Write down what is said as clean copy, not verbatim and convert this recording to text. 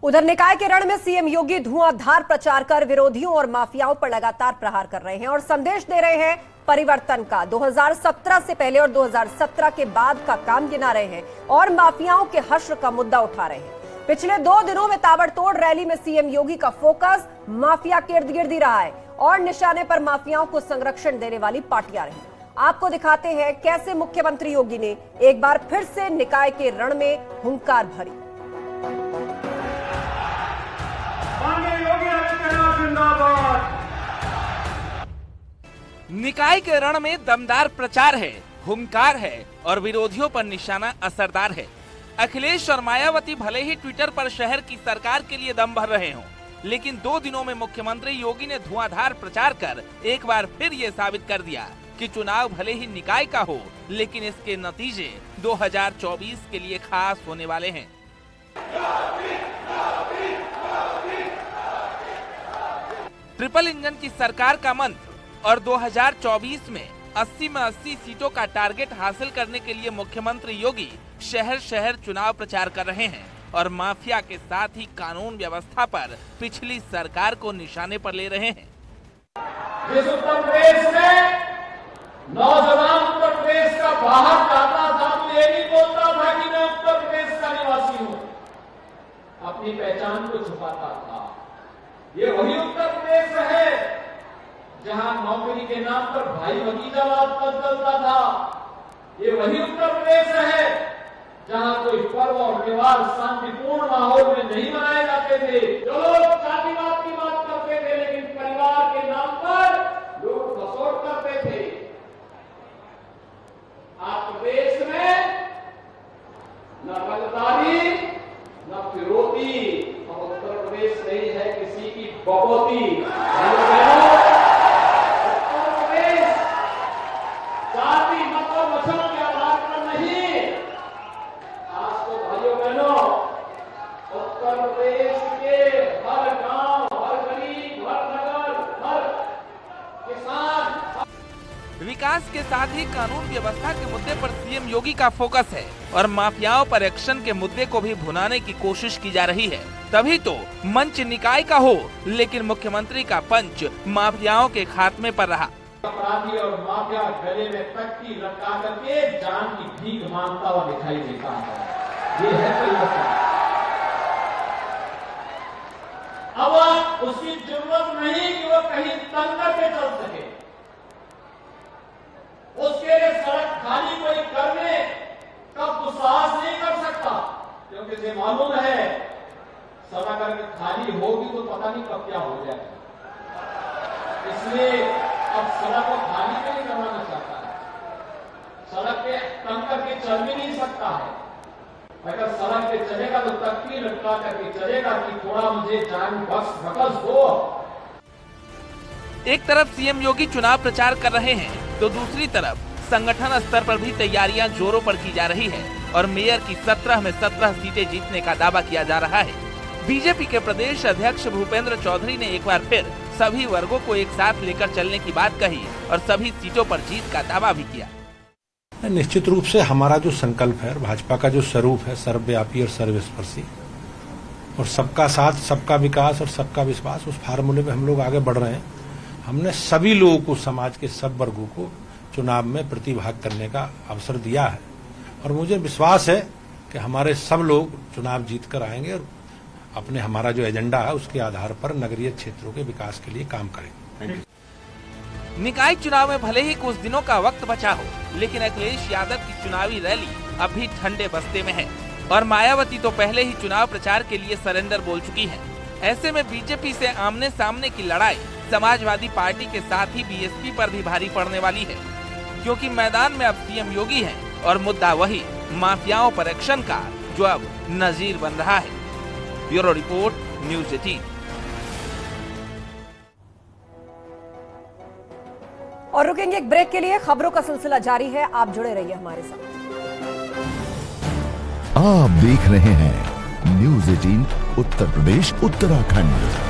उधर निकाय के रण में सीएम योगी धुआंधार प्रचार कर विरोधियों और माफियाओं पर लगातार प्रहार कर रहे हैं और संदेश दे रहे हैं परिवर्तन का। 2017 से पहले और 2017 के बाद का काम गिना रहे हैं और माफियाओं के हश्र का मुद्दा उठा रहे हैं। पिछले 2 दिनों में ताबड़तोड़ रैली में सीएम योगी का फोकस माफिया के इर्द गिर्द ही रहा है और निशाने पर माफियाओं को संरक्षण देने वाली पार्टियां रही। आपको दिखाते हैं कैसे मुख्यमंत्री योगी ने एक बार फिर से निकाय के रण में हुंकार भरी। निकाय के रण में दमदार प्रचार है, हुंकार है और विरोधियों पर निशाना असरदार है। अखिलेश और मायावती भले ही ट्विटर पर शहर की सरकार के लिए दम भर रहे हों, लेकिन 2 दिनों में मुख्यमंत्री योगी ने धुआंधार प्रचार कर एक बार फिर ये साबित कर दिया कि चुनाव भले ही निकाय का हो, लेकिन इसके नतीजे 2024 के लिए खास होने वाले हैं। ट्रिपल इंजन की सरकार का मंत्र और 2024 में 80 में 80 सीटों का टारगेट हासिल करने के लिए मुख्यमंत्री योगी शहर शहर चुनाव प्रचार कर रहे हैं और माफिया के साथ ही कानून व्यवस्था पर पिछली सरकार को निशाने पर ले रहे हैं। जिस उत्तर प्रदेश में नौजवान उत्तर प्रदेश का बाहर जाता था तो ये नहीं बोलता था कि मैं उत्तर प्रदेश का निवासी हूँ, अपनी पहचान को छुपाता था। ये वही उत्तर प्रदेश है जहां नौकरी के नाम पर भाई भतीजावाद चलता था। ये वही उत्तर प्रदेश है जहां कोई पर्व और त्योहार शांतिपूर्ण माहौल में नहीं मनाए जाते थे। जो लोग जातिवाद की बात करते थे लेकिन परिवार के नाम पर लोग बसोट करते थे। आज प्रदेश में न रंगदारी न फिरौती, उत्तर प्रदेश नहीं है किसी की बकौती। विकास के साथ ही कानून व्यवस्था के मुद्दे पर सीएम योगी का फोकस है और माफियाओं पर एक्शन के मुद्दे को भी भुनाने की कोशिश की जा रही है। तभी तो मंच निकाय का हो, लेकिन मुख्यमंत्री का पंच माफियाओं के खात्मे पर रहा। अपराधी और माफिया गले में तख्ती लटका करके जान की भीख मांगता हुआ दिखाई देता है। ये है परिवर्तन। अब उसकी जरूरत नहीं कि वो कहीं तंग करके चल सके, उसके लिए सड़क खाली कोई करने का दुस्साहस नहीं कर सकता, क्योंकि उसे मालूम है सड़क अगर खाली होगी तो पता नहीं कब क्या हो जाए। इसलिए अब सड़क को खाली भी नहीं करवाना चाहता है। सड़क पे तंग करके चल भी नहीं सकता है। अगर सड़क पे चलेगा तो तख्ती लटका करके चलेगा कि थोड़ा मुझे जान बख्श दो। एक तरफ सीएम योगी चुनाव प्रचार कर रहे हैं तो दूसरी तरफ संगठन स्तर पर भी तैयारियां जोरों पर की जा रही है और मेयर की 17 में 17 सीटें जीतने का दावा किया जा रहा है। बीजेपी के प्रदेश अध्यक्ष भूपेंद्र चौधरी ने एक बार फिर सभी वर्गों को एक साथ लेकर चलने की बात कही और सभी सीटों पर जीत का दावा भी किया। निश्चित रूप से हमारा जो संकल्प है, भाजपा का जो स्वरूप है, सर्वव्यापी और सर्वस्पर्शी और सबका साथ, सबका विकास और सबका विश्वास, उस फार्मूले पे हम लोग आगे बढ़ रहे हैं। हमने सभी लोगों को, समाज के सब वर्गों को चुनाव में प्रतिभाग करने का अवसर दिया है और मुझे विश्वास है कि हमारे सब लोग चुनाव जीत कर आएंगे और अपने हमारा जो एजेंडा है उसके आधार पर नगरीय क्षेत्रों के विकास के लिए काम करेंगे। निकाय चुनाव में भले ही कुछ दिनों का वक्त बचा हो, लेकिन अखिलेश यादव की चुनावी रैली अभी ठंडे बस्ते में है और मायावती तो पहले ही चुनाव प्रचार के लिए सरेंडर बोल चुकी है। ऐसे में बीजेपी से आमने सामने की लड़ाई समाजवादी पार्टी के साथ ही बीएसपी पर भी भारी पड़ने वाली है, क्योंकि मैदान में अब सीएम योगी हैं और मुद्दा वही माफियाओं पर एक्शन का, जो अब नजीर बन रहा है। Bureau report, news 18। और रुकेंगे एक ब्रेक के लिए। खबरों का सिलसिला जारी है, आप जुड़े रहिए हमारे साथ। आप देख रहे हैं न्यूज़ 18 उत्तर प्रदेश उत्तराखंड।